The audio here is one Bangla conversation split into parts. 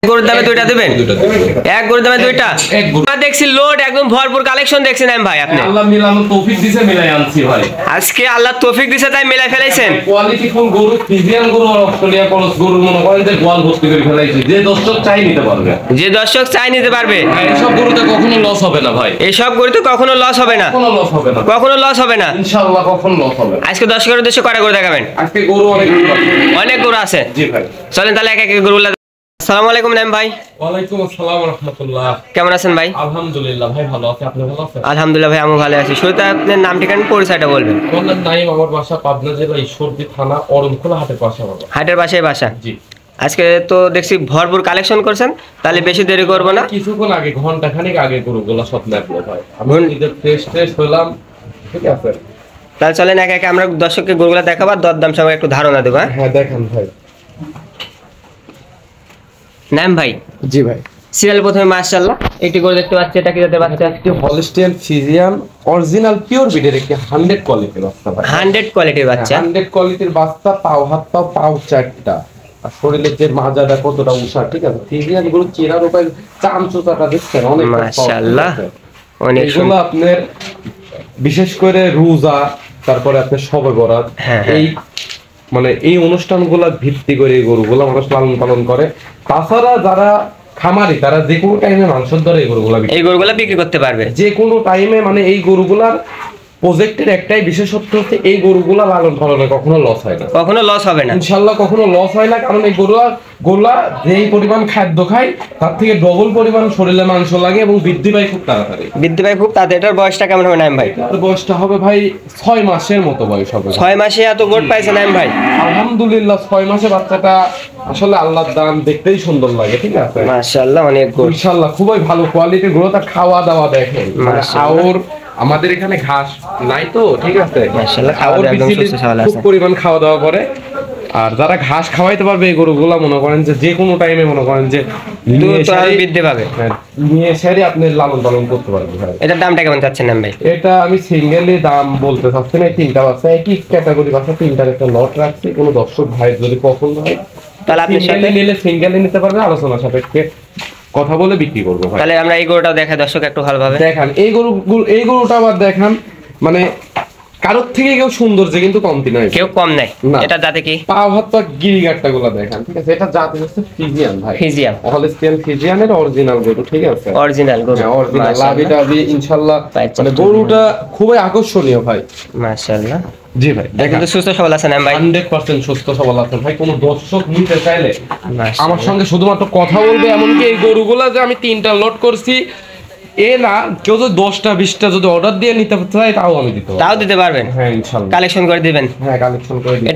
গরুর দামে দুইটা দিবেন? এক গরুর দামে দুইটা। দেখছি লোড একদম ভরপুর কালেকশন দেখছেন ভাই আপনি। আল্লাহ মিলানো তৌফিক দিয়েছে, মিলাই আনছি ভাই। আজকে আল্লাহ তৌফিক দিয়েছে তাই মিলাই ফেলাইছেন। কোয়ালিটি ফুল গরু, ফ্রিজিয়ান গরু আর অস্ট্রেলিয়া ক্রস গরু মনে করেন যে গোয়াল ভর্তি করে ফেলাইছি। যে দর্শক চাই নিতে পারবে, যে দর্শক চাই নিতে পারবে। এইসব গরুতে কখনো লস হবে না ভাই। এইসব গরুতে কখনো লস হবে না, কখনো লস হবে না, কখনো লস হবে না ইনশাআল্লাহ কখনো লস হবে না। আজকে দর্শকের উদ্দেশ্যে কয়টা গরু দেখাবেন? আজকে গরু অনেক গরু আছে। জি ভাই, চলেন তাহলে এক এক গরু। আসসালামু আলাইকুম নাইম ভাই। ওয়ালাইকুম আসসালাম ওয়া রাহমাতুল্লাহ। কেমন আছেন ভাই? আলহামদুলিল্লাহ ভাই, ভালো আছি। আপনি ভালো আছেন? আলহামদুলিল্লাহ ভাই, আমি ভালো আছি। শুরুতে আপনার নাম ঠিকানা পরিচয়টা বলবেন। আমার নাম নাইম, আমার বাসা পাবনা জেলা ঈশ্বরদী থানা অরণখোলা হাটের পাশে আমার বাসা। হাটের পাশেই বাসা। জি। আজকে তো দেখছি ভরপুর কালেকশন করছেন, তাহলে বেশি দেরি করব না। কিছুক্ষণ আগে, ঘন্টা খানিক আগে গরুগুলো সব নামলো ভাই। আমি ঈদের টেস্ট হলাম, ঠিক আছে। তাহলে চলেন এক এক আমরা দর্শককে গরুগুলো দেখাবো, দরদাম সঙ্গে একটু ধারণা দেবো। হ্যাঁ দেখান ভাই। নাম ভাই। জি ভাই। সিরিয়াল প্রথমে মাশাআল্লাহ একটি গরু দেখতে পাচ্ছি। এটা কি জাতের বাচ্চা? একটি হলস্টিয়ান ফ্রিজিয়ান অরিজিনাল পিওর ব্রিডের একটি 100 কোয়ালিটির বাচ্চা ভাই। 100 কোয়ালিটির বাচ্চা। 100 কোয়ালিটির বাচ্চা, পাও হাত পাও চারটা, আর শরীরের যে মাজাটা কতটা উষা, ঠিক আছে। ফ্রিজিয়ান গরু চেহারার উপর চামচুচাটা দেখছেন অনেক মাশাআল্লাহ, অনেক এগুলো আপনার বিশেষ করে রোজা, তারপরে আপনার শবে বরাত, এই মানে এই অনুষ্ঠানগুলা ভিত্তি করে এই গরুগুলা মানুষ লালন পালন করে। তাছাড়া যারা খামারি তারা যে কোনো টাইমে মাংসের দরে এই গরুগুলা বিক্রি করতে পারবে যে কোনো টাইমে। মানে এই গরুগুলার প্রজেক্টের একটাই বিশেষত্ব হচ্ছে এই গরুগুলা লালন পালনে কখনো লস হয় না, কখনো লস হবে না, ইনশাআল্লাহ কখনো লস হয় না। কারণ এই গরুগুলা যেই পরিমাণ খাদ্য খায় তার থেকে ডবল পরিমাণ শরীরে মাংস লাগে এবং বৃদ্ধি পায় খুব তাড়াতাড়ি। এটার বয়সটা কেমন হবে নাইম ভাই? এর বয়সটা হবে ভাই 6 মাসের মতো বয়স হবে। 6 মাসে এত গোট পাইছে নাইম ভাই? আলহামদুলিল্লাহ 6 মাসে বাচ্চাটা আসলে আল্লাহর দান, দেখতেই সুন্দর লাগে, ঠিক আছে। মাশাআল্লাহ অনেক গোট, ইনশাআল্লাহ খুবই ভালো কোয়ালিটির গরু। তার খাওয়া দাওয়া দেখেন, আর আমাদের এখানে ঘাস নাই তো, ঠিক আছে। মাশাআল্লাহ খাওয়া দাওয়া একদম সুস্থ সবল আছে, খুব পরিমাণ খাওয়া দাওয়া করে। আর যারা ঘাস খাওয়াইতে পারবে এই গরুগুলা মনে করেন যে কোনো টাইমে মনে করেন যে বৃদ্ধি পাবে, নিয়ে এসে আপনি লালন পালন করতে পারবেন। এটার দামটা কেমন চাচ্ছেন নাম ভাই? এটা আমি সিঙ্গেলি দাম বলতে চাচ্ছি না, তিনটা বাচ্চা একই ক্যাটাগরি বাচ্চা, তিনটার একটা লট রাখছি। কোনো দর্শক ভাই যদি পছন্দ হয় তাহলে আপনি সিঙ্গেলি নিতে পারবে, আলোচনা সাপেক্ষে কথা বলে বিক্রি করবো। তাহলে আমরা এই গরুটাও দেখাই দর্শক একটু ভালোভাবে দেখান। এই গরুটা আবার দেখান, মানে কারোর থেকে কেউ সুন্দর যে কিন্তু কমতি নয়, কেউ কম নাই। এটা জাতে কি? পাও হাত পা গিরিগাটটা গুলো দেখান, ঠিক আছে। এটা জাতে হচ্ছে ফ্রিজিয়ান ভাই, ফ্রিজিয়ান হলস্টিয়ান ফ্রিজিয়ানের অরিজিনাল গরু, ঠিক আছে। অরিজিনাল গরু, অরিজিনাল লাভিটা ইনশাআল্লাহ। মানে গরুটা খুবই আকর্ষণীয় ভাই, মাশাআল্লাহ। জি ভাই, দেখেন তো সুস্থ সবল আছেন ভাই? 100% সুস্থ সবল আছেন ভাই। কোনো দর্শক নিতে চাইলে আমার সঙ্গে শুধুমাত্র কথা বলবে। এমনকি এই গরুগুলা যে আমি 3টা লট করছি এ না, কেউ যদি 10টা 20টা যদি অর্ডার দিয়ে নিতে চায় তাও আমি দিতে পারবেন। হ্যাঁ ইনশাআল্লাহ কালেকশন করে দিবেন। হ্যাঁ কালেকশন করে দিবেন।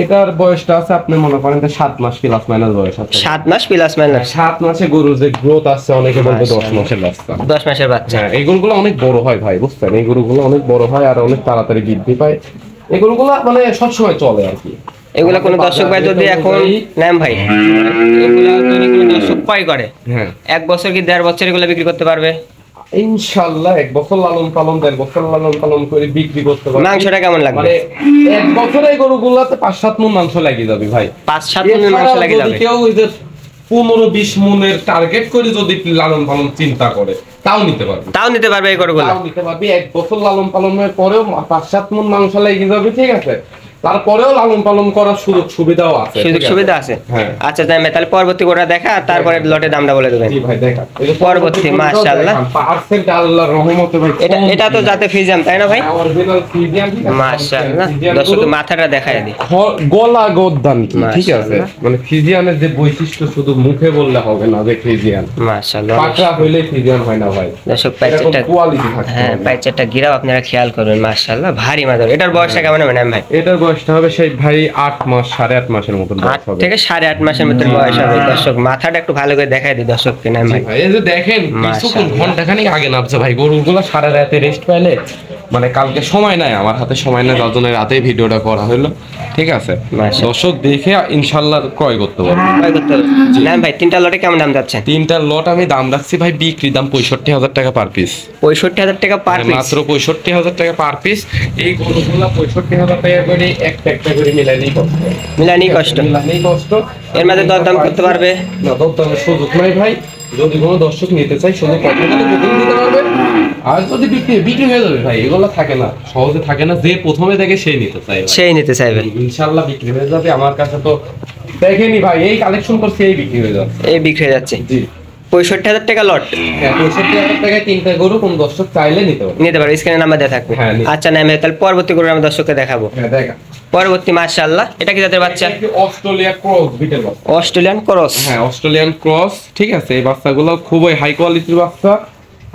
এটার বয়সটা আছে আপনি মনে করেন 7 মাস প্লাস মাইনাস বয়স আছে। 7 মাস প্লাস মাইনাস, 7 মাসে গরুর যে গ্রোথ আছে, অনেকে বলতে 10 মাসের বাচ্চা, 10 মাসের বাচ্চা। হ্যাঁ এই গরুগুলো অনেক বড় হয় ভাই, বুঝছেন। এই গরুগুলো অনেক বড় হয় আর অনেক তাড়াতাড়ি বৃদ্ধি পায়। এই গরুগুলো মানে সবসময় চলে আর কি। এগুলা কোনো দর্শক ভাই যদি এখন নাম ভাই এগুলা যদি কোনো দর্শক ক্রয় করে, হ্যাঁ 1 বছর কি 1.5 বছর এগুলা বিক্রি করতে পারবে ইনশাআল্লাহ। 1 বছর লালন পালন, 1.5 বছর লালন পালন করে বিক্রি করতে পারবে। মাংসটা কেমন লাগবে? মানে 1 বছরে এই গরুগুলাতে 5-7 মণ মাংস লাগিয়ে যাবে ভাই, 5-7 মণ মাংস লাগিয়ে যাবে। কেউ ওই যে 15-20 মণের টার্গেট করে যদি লালন পালন চিন্তা করে তাও নিতে পারবে এই গরুগুলা, তাও নিতে পারবে। 1 বছর লালন পালনের পরেও 5-7 মণ মাংস লাগিয়ে যাবে, ঠিক আছে। তারপরেও লালন পালন করার সুযোগ সুবিধাও আছে, হ্যাঁ। আচ্ছা তাহলে পরবর্তী গোটা দেখা, তারপরে লটের দামটা বলে দেবেন। জি ভাই দেখা পরবর্তী। মাশাআল্লাহ পার্সেন্ট আল্লাহর রহমতে ভাই। এটা তো জাতে ফ্রিজিয়ান তাই না ভাই? অরিজিনাল ফ্রিজিয়ান, মাশাআল্লাহ। দর্শক মাথাটা দেখায় দিই, গলা গদ্দান কি, ঠিক আছে। মানে ফ্রিজিয়ানের যে বৈশিষ্ট্য শুধু মুখে বললে হবে না যে ফ্রিজিয়ান, মাশাআল্লাহ। পাকড়া হইলে ফ্রিজিয়ান হয় না ভাই। দর্শক পাইচেরটা কোয়ালিটি থাকে, হ্যাঁ পাইচেরটা গিরাও আপনারা খেয়াল করবেন, মাশাআল্লাহ ভারী মাদর। এটার বয়সটা কেমন হবে নাম ভাই? এটার বয়সটা হবে সেই ভাই 8 মাস 8.5 মাসের মতো বয়স হবে, 8 থেকে 8.5 মাসের মতো বয়স হবে। দর্শক মাথাটা একটু ভালো করে দেখাই দিই দর্শককে নাম ভাই। এই যে দেখেন কিছুক্ষণ ঘন্টা খানিক আগে নামছে ভাই গরুগুলো, সারা রাতে রেস্ট পাইলে মানে কালকে সময় নাই, আমার হাতে সময় নাই, যার জন্য রাতে ভিডিওটা করা হলো। ঠিক আছে, দর্শক দেখে ইনশাল্লাহ ক্রয় করতে পারবে। না ভাই তিনটা লটে কেমন দাম যাচ্ছে? তিনটা লট আমি দাম রাখছি ভাই, বিক্রি দাম 65,000 টাকা পার পিস। 65,000 টাকা পার পিস? মাত্র 65,000 টাকা পার পিস। এই গরুগুলা 65,000 টাকা করে একটা করে মিলাইলেই কষ্ট। এর মধ্যে দরদাম করতে পারবে না? দরদামের সুযোগ নাই ভাই। যদি কোনো দর্শক নিতে চাই শুধু কথা বলে বুকিং দিতে পারবে, আর যদি বিক্রি হয়ে যাবে ভাই। এগুলো থাকে না, সহজে থাকে না। যে প্রথমে দেখে সেই নিতে চাইবে ইনশাআল্লাহ বিক্রি হয়ে যাবে। আমার কাছে তো দেখেনি ভাই, এই কালেকশন করছে এই বিক্রি হয়ে যাচ্ছে। জি 65,000 টাকা লট। হ্যাঁ 65,000 টাকায় তিনটা গরু কোন দর্শক চাইলে নিতে পারবে। স্ক্রিনে নাম্বার দেওয়া থাকবে। আচ্ছা না আমি তাহলে পরবর্তী গরু আমরা দর্শককে দেখাবো। হ্যাঁ দেখা। পরবর্তী মাশাআল্লাহ, এটা কি জাতের বাচ্চা? অস্ট্রেলিয়ান ক্রস বিটের বাচ্চা। Australian cross? হ্যাঁ অস্ট্রেলিয়ান ক্রস। ঠিক আছে, এই বাচ্চাগুলো খুবই হাই কোয়ালিটির বাচ্চা,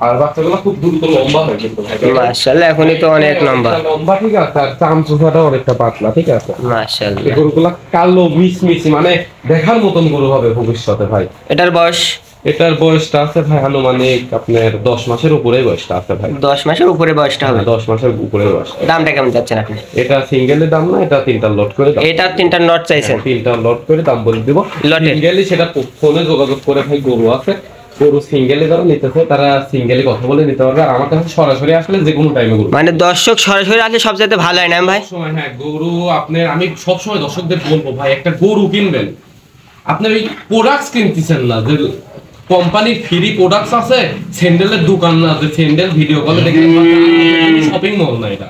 আর বাচ্চাগুলো খুব দ্রুত লম্বা হয় কিন্তু মাশাআল্লাহ। এখনই তো অনেক লম্বা। ঠিক আছে, আর চামচুটাও অনেকটা পাতলা। ঠিক আছে মাশাআল্লাহ। এই গরুগুলো কালো মিসমিসি, মানে দেখার মতন গরু হবে ভবিষ্যতে ভাই। এটার বয়সটা আছে ভাই আনুমানিক আপনার 10 মাসের উপরে বয়সটা আছে ভাই। 10 মাসের উপরে বয়সটা হবে? 10 মাসের উপরে বয়স। দামটা কেমন যাচ্ছেন আপনি? এটা সিঙ্গেলের দাম না, এটা তিনটা লট করে দাম। এটা তিনটা লট চাইছেন? তিনটা লট করে দাম বলে দিব। সিঙ্গেলি সেটা ফোনে যোগাযোগ করে ভাই, গরু আছে, গরু সিঙ্গেলে যারা নিতে চায় তারা সিঙ্গেলে কথা বলে নিতে পারবে। আর আমার কাছে সরাসরি আসলে যে কোনো টাইমে গরু, মানে দর্শক সরাসরি আসলে সবচেয়ে ভালো হয় না ভাই? সময় হ্যাঁ গরু আপনার আমি সবসময় দর্শকদের বলবো ভাই, একটা গরু কিনবেন আপনার ওই প্রোডাক্টস কিনতেছেন না, যে কোম্পানির ফ্রি প্রোডাক্টস আছে, স্যান্ডেলের দোকান না, যে স্যান্ডেল ভিডিও কলে দেখে শপিং মল না এটা।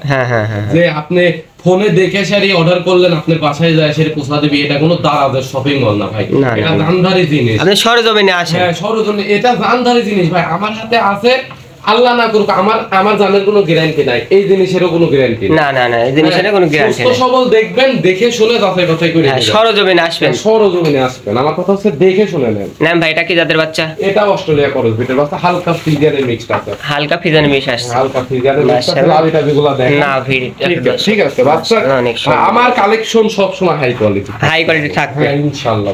যে আপনি ফোনে দেখে সেরি অর্ডার করলেন, আপনার বাসায় যায় সেরি পৌঁছা দিবি, এটা কোনো দারাজের শপিং মল না ভাই। এটা জানদারি জিনিস। আপনি সরজমিনে আসেন? হ্যাঁ সরজমিনে, এটা জানদারি জিনিস ভাই। আমার হাতে আছে, আল্লাহ না করুক আমার জানের কোনো গ্যারান্টি নাই, এই জিনিসেরও কোনো গ্যারান্টি না। এই জিনিসের কোনো গ্যারান্টি নাই। সবল দেখবেন, দেখে শুনে যাচাই বাছাই করে সরজমিনে আসবেন। আমার কথা হচ্ছে দেখে শুনে নেন। নাম ভাই এটা কি জাতের বাচ্চা? এটা অস্ট্রেলিয়া ক্রস বিটের বাচ্চা, হালকা ফ্রিজিয়ানের মিক্সড আছে। হালকা ফ্রিজিয়ানের মিক্স আছে? হালকা ফ্রিজিয়ানের মিক্সড আছে। লাভিটা যেগুলো দেখেন না ভিড়। ঠিক আছে বাচ্চা আমার কালেকশন সব সময় হাই কোয়ালিটি থাকবে ইনশাআল্লাহ।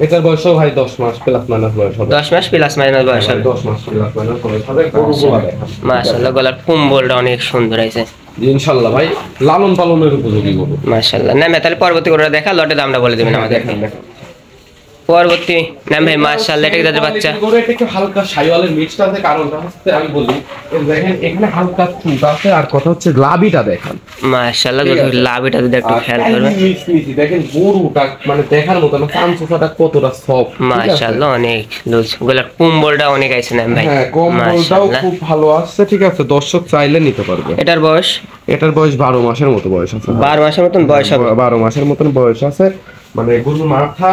এটার বয়সও ভাই 10 মাস প্লাস মাইনাস বয়স হবে। 10 মাস প্লাস মাইনাস বয়স হবে। 10 মাস প্লাস মাইনাস বয়স হবে। গরুগুলো দেখেন মাশাআল্লাহ, গলার কুম্বলটা অনেক সুন্দর আছে ইনশাআল্লাহ ভাই, লালন পালনের উপযোগী গরু মাশাআল্লাহ। না তাহলে পরবর্তী গরুটা দেখা, লটের দামটা বলে দিবেন আমাদের। পরবর্তী নাম ভাই মাশাআল্লাহ, এটা কি জাতের বাচ্চা? গরু এটা একটু হালকা শাইওয়ালের মিক্সড আছে। কারণটা হচ্ছে আমি বলি, দেখেন এখানে হালকা চুট আছে, আর কথা হচ্ছে লাভিটা দেখেন মাশাআল্লাহ। লাভিটা যদি একটু খেয়াল করবেন, দেখেন গরুটা মানে দেখার মতো না, চামচুটা কতটা সফট মাশাআল্লাহ, অনেক লুজ। গলার কুম্বলটা অনেক আছে নাম ভাই। হ্যাঁ কুম্বলটাও খুব ভালো আছে। ঠিক আছে, দর্শক চাইলে নিতে পারবে। এটার বয়স 12 মাসের মতো বয়স আছে। 12 মাসের মতন বয়স হবে? 12 মাসের মতন বয়স আছে। মানে গরুর মাথা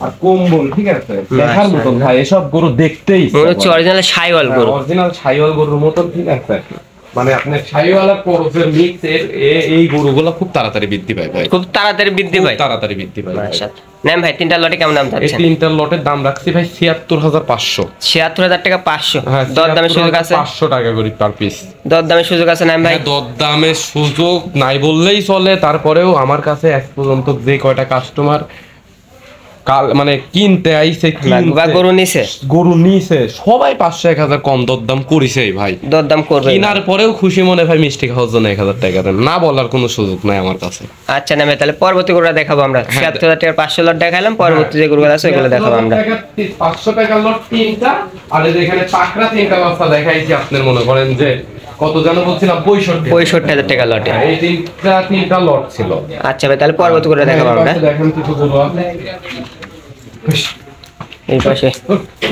আর কম্বল ঠিক আছে দেখার মতন ভাই। এসব গরু দেখতেই মনে হচ্ছে অরিজিনাল শাইওয়াল গরু। অরিজিনাল শাইওয়াল গরুর মতন। ঠিক আছে, মানে আপনার শাইওয়াল আর ক্রসের মিক্স এই গরুগুলো খুব তাড়াতাড়ি বৃদ্ধি পায় ভাই। খুব তাড়াতাড়ি বৃদ্ধি পায়? তাড়াতাড়ি বৃদ্ধি পায় মাশাআল্লাহ। নাম ভাই তিনটা লটে কেমন দাম যাচ্ছে? এই তিনটা লটের দাম রাখছি ভাই ৭৬,৫০০। ৭৬,০০০ টাকা ৫০০? হ্যাঁ, দরদামের সুযোগ আছে? ৫০০ টাকা করে পার পিস। দরদামের সুযোগ আছে নাম ভাই? দরদামের সুযোগ নাই বললেই চলে। তারপরেও আমার কাছে এক পর্যন্ত যে কয়টা কাস্টমার মানে কিনতে আইছে গরু নিছে সবাই ৫০০-১০০০ কম দরদাম করেছে ভাই। দরদাম করবে কিনার পরেও খুশি মনে ভাই মিষ্টি খাওয়ার জন্য ১০০০ টাকা দেন, না বলার কোনো সুযোগ নাই আমার কাছে। আচ্ছা নামে তাহলে পরবর্তী গরুটা দেখাবো আমরা। ৭৬,০০০ টাকার ৫০০ লট দেখালাম, পরবর্তী যে গরুগুলো আছে ওগুলো দেখাবো আমরা। ৫০০ টাকার লট তিনটা, আর এখানে পাকড়া তিনটা বাচ্চা দেখাইছি। আপনার মনে করেন যে কত জানো বলছিলাম ৬৫,০০০ টাকা লটে এই তিনটা লট ছিল। আচ্ছা ভাই তাহলে পরবর্তী গরুটা দেখাবো আমরা। দেখেন কিছু গরু আছে এই পাশে,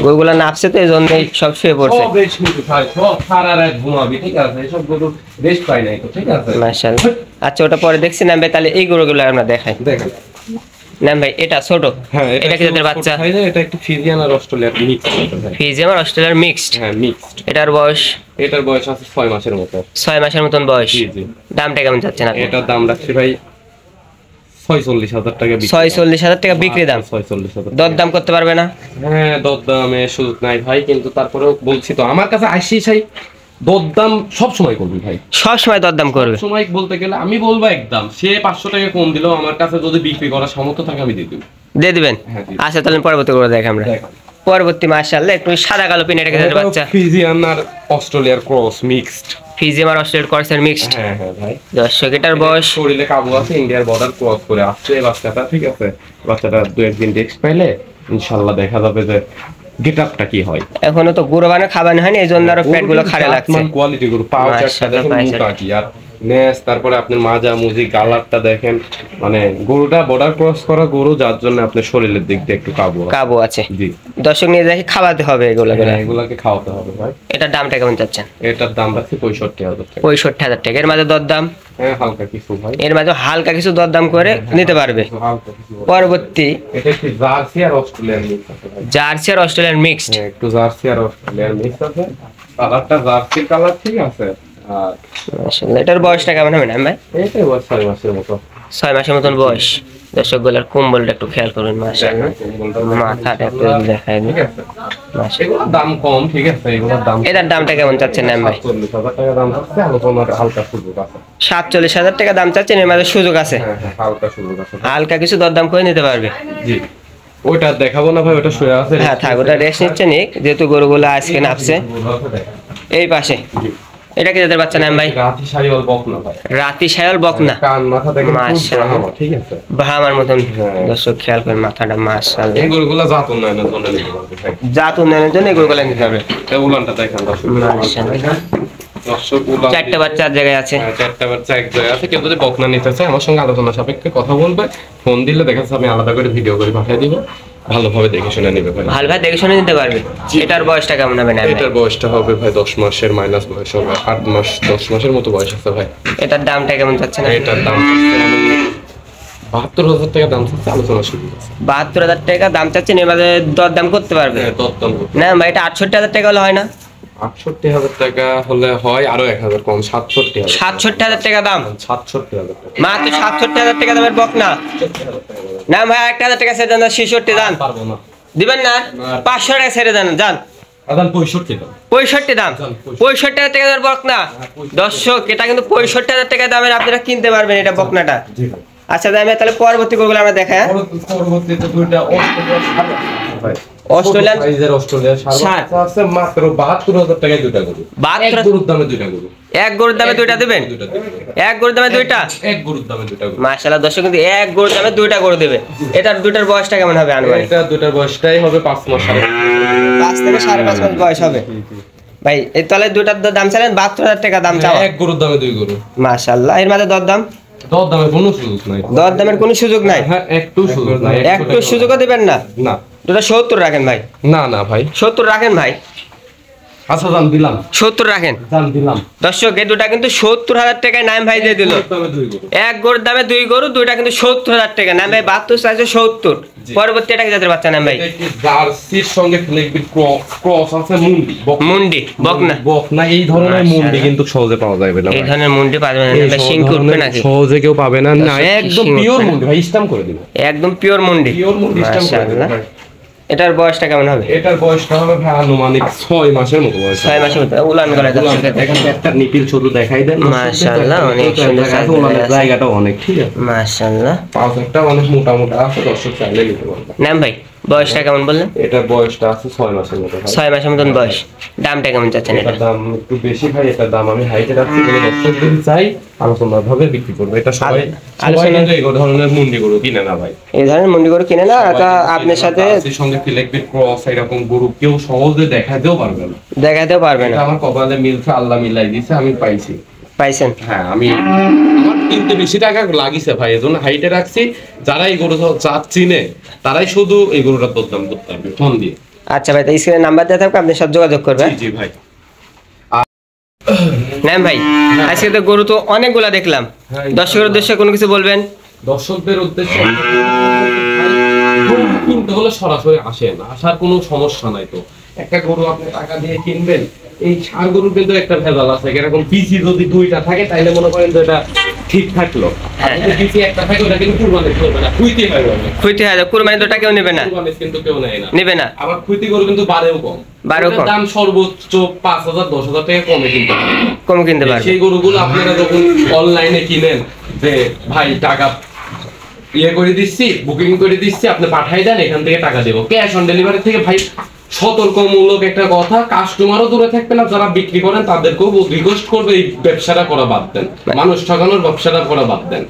গরুগুলা নাপছে তো এই জন্যই সব শুয়ে পড়ছে। মাশাআল্লাহ। আচ্ছা ওটা পরে দেখছি নাম ভাই, তাহলে এই গরুগুলো আমরা দেখাই। নাম ভাই এটা ছোট, এটা কি জাতের বাচ্চা? এটা একটু ফ্রিজিয়ান আর অস্ট্রেলিয়ার মিক্সড। ফ্রিজিয়ান আর অস্ট্রেলিয়ার মিক্সড? হ্যাঁ মিক্সড। এটার বয়স আছে 6 মাসের মতো। 6 মাসের মতন বয়স। দামটা কেমন যাচ্ছে না? এটার দাম রাখছি ভাই ৪৬,০০০ টাকা। ৪৬,০০০ টাকা বিক্রি দাম? ৪৬,০০০। দরদাম করতে পারবে না? হ্যাঁ দরদামে সুযোগ নাই ভাই, কিন্তু তারপরেও বলছি তো আমার কাছে আসি চাই দরদাম সব সময় করবি ভাই। সব সময় দরদাম করবে? সময় বলতে গেলে আমি বলবো একদম সে ৫০০ টাকা কম দিলেও আমার কাছে যদি বিক্রি করার সামর্থ্য থাকে আমি দিয়ে দেব। দিয়ে দিবেন? আচ্ছা তাহলে পরবর্তী করে দেখ আমরা। পরবর্তী মাশাআল্লাহ একটু সাদা কালো পিন, এটা কি জাতের বাচ্চা? ফ্রিজিয়ান আর অস্ট্রেলিয়ার ক্রস মিক্সড। ফিজিয়াম আর অস্ট্রেলিয়ান ক্রসের মিক্সড। হ্যাঁ হ্যাঁ ভাই। দর্শক এটার বয়স শরীরে কাবু আছে, ইন্ডিয়ার বর্ডার ক্রস করে আসছে এই বাচ্চাটা, ঠিক আছে। বাচ্চাটা 2-1 দিন টেক্সট পাইলে ইনশাআল্লাহ দেখা যাবে যে গেটআপটা কি হয়। এখনো তো গুঁড়ো বানা খাবানো হয়নি, এইজন্য আরো পেট গুলো খাড়া লাগছে। মান কোয়ালিটি গুলো পাও চারটা দেখেন, মুটা কি আর নেস, তারপরে আপনি মাজা মুজি গালারটা দেখেন, মানে গরুটা বর্ডার ক্রস করা গরু, যার জন্য আপনার শরীরের দিক দিয়ে একটু কাবু আছে। জি দর্শক নিয়ে দেখি খাওয়াতে হবে এগুলোকে, এগুলাকে খাওয়াতে হবে ভাই। এটার দামটা কেমন চাচ্ছেন? এটার দাম রাখছি 65,000 টাকা। 65,000 টাকা। এর মাঝে দরদাম? হ্যাঁ হালকা কিছু ভাই, এর মাঝে হালকা কিছু দরদাম করে নিতে পারবে। পরবর্তী এটা কি জার্সি আর অস্ট্রেলিয়ান মিক্স আছে ভাই। জার্সি আর অস্ট্রেলিয়ান মিক্সড। একটু জার্সি আর অস্ট্রেলিয়ান মিক্স আছে, কালারটা জার্সি কালার, ঠিক আছে। আর মাশাআল্লাহ এটার বয়সটা কেমন হবে না ভাই? এটা বয়স 6 মাসের মতো। 6 মাসের মতন বয়স। দর্শক গলার কম্বলটা একটু খেয়াল করুন, মাশাআল্লাহ মাথাটা একটু দেখাই দিন। ঠিক আছে, এগুলোর দাম কম, ঠিক আছে। এগুলোর দাম, এটার দামটা কেমন চাচ্ছেন না ভাই? 47,000 টাকা দাম আছে, আলোচনার হালকা সুযোগ আছে। 47,000 টাকা দাম চাচ্ছেন, এর মাঝে সুযোগ আছে? হ্যাঁ হ্যাঁ হালকা সুযোগ আছে, হালকা কিছু দরদাম করে নিতে পারবে। জি ওইটা দেখাবো না ভাই, ওটা শুয়ে আছে। হ্যাঁ থাক, ওটা রেস্ট নিচ্ছে নিক, যেহেতু গরুগুলো আজকে নাপছে। এই পাশে এটা কি যাদের বাচ্চা নাম ভাই? রাতি শাইওয়াল বকনা ভাই। রাতি শাইওয়াল বকনা, কান মাথা দেখে মাশাআল্লাহ, ঠিক আছে, ভামার মতন। দর্শক খেয়াল করেন মাথাটা, মাশাআল্লাহ। এই গরুগুলো জাত উন্নয়নের জন্য নিতে পারবে ভাই, জাত উন্নয়নের জন্য এই গরুগুলো নিতে হবে। এই উলানটা দেখেন দর্শক, মাশাআল্লাহ। দর্শক উলান 4টা বাচ্চা এক জায়গায় আছে। হ্যাঁ 4টা বাচ্চা এক জায়গায় আছে। কেউ যদি বকনা নিতে চায় আমার সঙ্গে আলোচনা সাপেক্ষে কথা বলবে, ফোন দিলে দেখা যাচ্ছে আমি আলাদা করে ভিডিও করে পাঠিয়ে দিব, ভালোভাবে দেখে শুনে নিবে ভাই। ভালোভাবে দেখে শুনে নিতে পারবে। এটার বয়সটা কেমন হবে না? এটার বয়সটা হবে ভাই 10 মাসের মাইনাস বয়স হবে, 8 মাস 10 মাসের মতো বয়স আছে ভাই। এটার দামটা কেমন চাচ্ছেন? এটার দাম 72,000 টাকা দাম চাচ্ছে, আলোচনা শুরু আছে। 72,000 টাকা দাম চাচ্ছেন, এর মাঝে দরদাম করতে পারবে? হ্যাঁ দরদাম না ভাই, এটা 68,000 টাকা হলে হয় না? 68,000 টাকা হলে হয়, আরো 1,000 কম, 67,000। 67,000 টাকা দাম? 67,000 টাকা মাত্র 67,000 টাকা দামের বকনা? না ভাই 1,000 টাকা ছেড়ে দেন, 66 দাম পারবো না, দিবেন না? 500 টাকা ছেড়ে দেন, যান। আদান 65 দাম। 65 দাম? 65,000 টাকা দামের বকনা। দর্শক এটা কিন্তু 65,000 টাকা দামের আপনারা কিনতে পারবেন এটা বকনাটা। জি আচ্ছা আমি তাহলে পরবর্তী গরুগুলো আমরা দেখাই। পরবর্তীতে দুইটা অস্ট্রেলিয়ান সাইজের অস্ট্রেলিয়ান ষাঁড় আছে মাত্র 72,000 টাকায় দুইটা গরু। 72 গরুর দামে দুইটা গরু। এক গরুর দামে দুইটা দিবেন? এক গরুর দামে দুইটা? এক গরুর দামে দুইটা গরু। মাশাআল্লাহ দর্শক কিন্তু এক গরুর দামে দুইটা গরু দেবে। এটার দুইটার বয়সটা কেমন হবে আনুমানিক? এটা দুইটার বয়সটাই হবে 5 মাস, 5 থেকে 5.5 মাস বয়স হবে ভাই। এই তাহলে দুইটার দাম চাইলেন 72,000 টাকা দাম চাও? এক গরুর দামে দুই গরু। মাশাআল্লাহ। এর মাঝে দরদাম? দরদামের কোনো সুযোগ নাই। দরদামের কোনো সুযোগ নাই? হ্যাঁ একটু সুযোগ নাই। একটু সুযোগও দিবেন না? না। দুটো 70 রাখেন ভাই। না না ভাই 70 রাখেন ভাই। আচ্ছা দাম দিলাম, 70 রাখেন। দাম দিলাম। দর্শক এই দুটা কিন্তু 70,000 টাকায় নাম ভাই দিয়ে দিল। এক গরুর দামে দুই গরু, দুইটা কিন্তু 70,000 টাকা। নাম ভাই 72 চাইছে 70। পরবর্তী এটা কি জাতের বাচ্চা নাম ভাই? জার্সির সঙ্গে ফ্লেগবিট ক্রস আছে, মুন্ডি মুন্ডি বকনা। বকনা এই ধরনের মুন্ডি কিন্তু সহজে পাওয়া যাবে না। এই ধরনের মুন্ডি পাবেন না ভাই, শিং উঠবে নাকি? সহজে কেউ পাবে না। না একদম পিওর মুন্ডি ভাই, স্ট্যাম্প করে দিবেন। একদম পিওর মুন্ডি। পিওর মুন্ডি স্ট্যাম্প করে দিবেন ভাই। এটার বয়সটা কেমন হবে? এটার বয়সটা হবে ভাই আনুমানিক 6 মাসের মতো বয়স। 6 মাসের মতো উলান গলায় দেখেন একটা নিপিল শুধু দেখাই দেন। মাশাআল্লাহ অনেক সুন্দর জায়গাটা অনেক, ঠিক আছে মাশাআল্লাহ। পাঁচটা অনেক মোটা মোটা আছে, দর্শক চাইলে নিতে পারবে। নাম ভাই বয়সটা কেমন বললেন? এটার বয়সটা আছে 6 মাসের মতো। 6 মাসের মতন বয়স। দামটা কেমন চাচ্ছেন? এটার দাম একটু বেশি ভাই, এটার দাম আমি হাইটে রাখছি, কোনো দর্শক যদি চাই আলোচনাভাবে বিক্রি করব। এটা সবাই কিন্তু এই ধরনের মুন্ডি গরু কিনে না ভাই, এই ধরনের মুন্ডি গরু কিনে না। এটা আপনার সাথে এর সঙ্গে ফ্লেগবিট ক্রস এরকম গরু কেউ সহজে দেখাতেও পারবে না, দেখাতেও পারবে না। আমার কপালে মিলছে, আল্লাহ মিলাই দিয়েছে, আমি পাইছি। পাইছেন? হ্যাঁ আমি আমার কিনতে বেশি টাকা লাগিছে ভাই, এজন্য হাইটে রাখছি। যারা এই গরু চাঁদ চিনে তারাই শুধু এই গরুটার দরদাম করতে পারবে ফোন দিয়ে। আচ্ছা ভাই, স্ক্রিনে নাম্বার দেওয়া থাকবে, আপনি সব যোগাযোগ করবেন। জি ভাই। নাম ভাই আজকে তো গরু তো অনেকগুলা দেখলাম, দর্শকের উদ্দেশ্যে কোনো কিছু বলবেন? দর্শকদের উদ্দেশ্যে কিনতে হলে সরাসরি আসেন, আসার কোনো সমস্যা নাই। তো একটা গরু আপনি টাকা দিয়ে কিনবেন, এই ষাঁড় গরুর কিন্তু একটা ভেজাল আছে। এরকম পিসি যদি দুইটা থাকে তাইলে মনে করেন যে এটা ঠিক থাকলো, আর যদি পিসি একটা থাকে ওটা কিন্তু কুরবানি করবে না, খুইতে হয়। খুইতে হয়, কুরবানি তো কেউ নেবে না, কুরবানি কিন্তু কেউ নেয় না, নেবে না। আবার খুইতে গরু কিন্তু বারেও কম, বারেও কম, দাম সর্বোচ্চ 5,000 10,000 টাকা কমে কিনতে পারবেন, কমে কিনতে পারবেন। সেই গরুগুলো আপনারা যখন অনলাইনে কিনেন যে ভাই টাকা ইয়ে করে দিচ্ছি, বুকিং করে দিচ্ছি, আপনি পাঠাই দেন, এখান থেকে টাকা দেবো, ক্যাশ অন ডেলিভারি থেকে ভাই সতর্কমূলক একটা কথা, কাস্টমারও দূরে থাকবে না, যারা বিক্রি করেন তাদেরকেও রিকোয়েস্ট করবে এই ব্যবসাটা করা বাদ দেন, মানুষ ঠকানোর ব্যবসাটা করা বাদ দেন।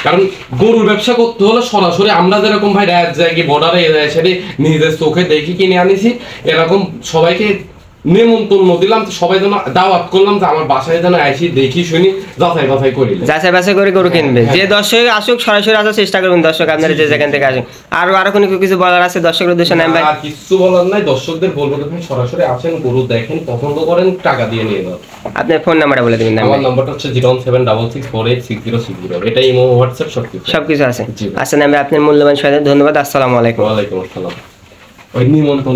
কারণ গরুর ব্যবসা করতে হলে সরাসরি আমরা যেরকম ভাই রাত যায় কি বর্ডারে এসে নিজের চোখে দেখি কিনে আনিছি, এরকম সবাইকে নেমন্তন্ন দিলাম, সবাই যেন দাওয়াত করলাম যে আমার বাসায় যেন আইসি দেখি শুনি যাচাই বাছাই করি, যাচাই বাছাই করে গরু কিনবে। যে দর্শক আসুক সরাসরি আসার চেষ্টা করবেন দর্শক, আপনারা যে যেখান থেকে আসুন। আরো কোনো কিছু বলার আছে দর্শকের উদ্দেশ্যে? নাম ভাই আর কিছু বলার নাই, দর্শকদের বলবো যে ভাই সরাসরি আসেন, গরু দেখেন, পছন্দ করেন, টাকা দিয়ে নিয়ে যান। আপনার ফোন নাম্বারটা বলে দিবেন। আমার নাম্বারটা হচ্ছে 01766486060। এটা ইমো হোয়াটসঅ্যাপ সবকিছু আছে। আচ্ছা নাম ভাই, আপনার মূল্যবান সময় ধন্যবাদ। আসসালামু আলাইকুম। ওয়ালাইকুম আসসালাম। ওই নিমন্ত্রণ